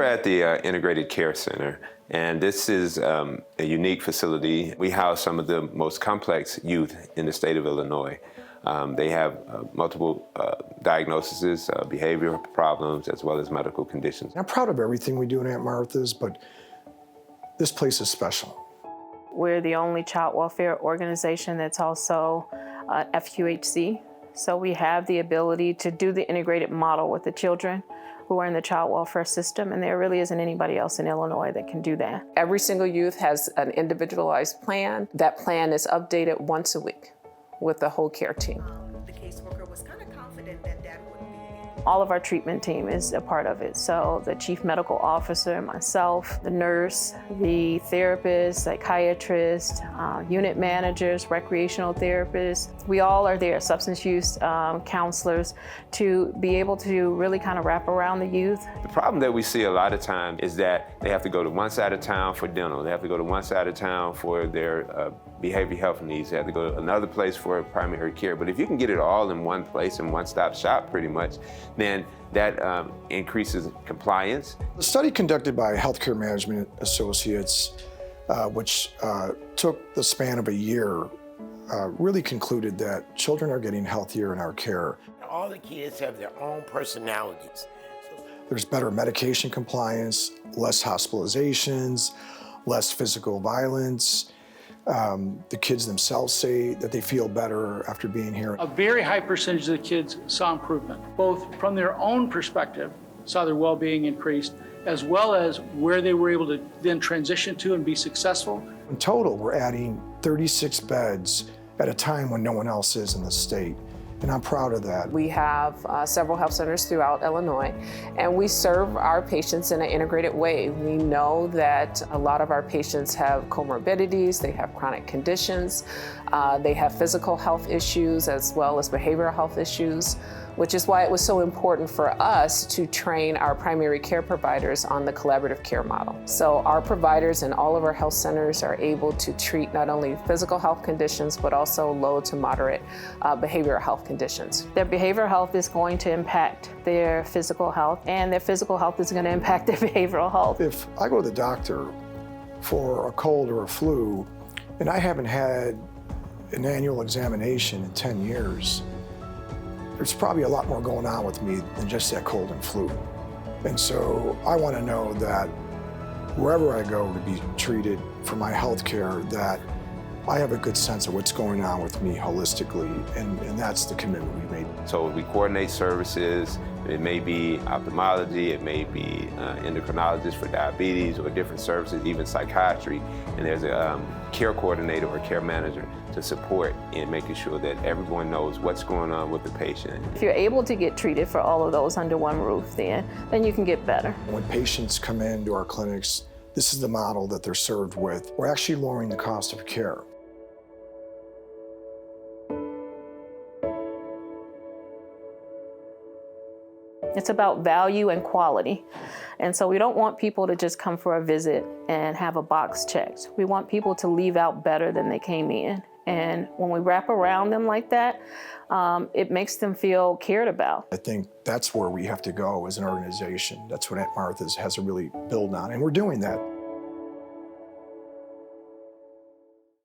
We're at the Integrated Care Center, and this is a unique facility. We house some of the most complex youth in the state of Illinois. They have multiple diagnoses, behavioral problems, as well as medical conditions. I'm proud of everything we do in Aunt Martha's, but this place is special. We're the only child welfare organization that's also FQHC. So we have the ability to do the integrated model with the children who are in the child welfare system, and there really isn't anybody else in Illinois that can do that. Every single youth has an individualized plan. That plan is updated once a week with the whole care team. The caseworker was kind of confident that that would be. All of our treatment team is a part of it. So the chief medical officer, myself, the nurse, the therapist, psychiatrist, unit managers, recreational therapists, we all are there, substance use counselors, to be able to really kind of wrap around the youth. The problem that we see a lot of times is that they have to go to one side of town for dental, they have to go to one side of town for their behavioral health needs, they have to go to another place for primary care. But if you can get it all in one place, in one-stop shop pretty much, then that increases compliance. The study conducted by Healthcare Management Associates, which took the span of a year, really concluded that children are getting healthier in our care. All the kids have their own personalities. There's better medication compliance, less hospitalizations, less physical violence. The kids themselves say that they feel better after being here. A very high percentage of the kids saw improvement, both from their own perspective, saw their well-being increased, as well as where they were able to then transition to and be successful. In total, we're adding 36 beds at a time when no one else is in the state. And I'm proud of that. We have several health centers throughout Illinois, and we serve our patients in an integrated way. We know that a lot of our patients have comorbidities, they have chronic conditions, they have physical health issues as well as behavioral health issues, which is why it was so important for us to train our primary care providers on the collaborative care model. So our providers in all of our health centers are able to treat not only physical health conditions, but also low to moderate behavioral health conditions. Their behavioral health is going to impact their physical health, and their physical health is going to impact their behavioral health. If I go to the doctor for a cold or a flu, and I haven't had an annual examination in 10 years, there's probably a lot more going on with me than just that cold and flu. And so I want to know that wherever I go to be treated for my health care, that I have a good sense of what's going on with me holistically, and that's the commitment we made. So we coordinate services. It may be ophthalmology, it may be endocrinologists for diabetes, or different services, even psychiatry. And there's a care coordinator or care manager to support in making sure that everyone knows what's going on with the patient. If you're able to get treated for all of those under one roof, then you can get better. When patients come into our clinics, this is the model that they're served with. We're actually lowering the cost of care. It's about value and quality. And so we don't want people to just come for a visit and have a box checked. We want people to leave out better than they came in. And when we wrap around them like that, it makes them feel cared about. I think that's where we have to go as an organization. That's what Aunt Martha's has to really build on, and we're doing that.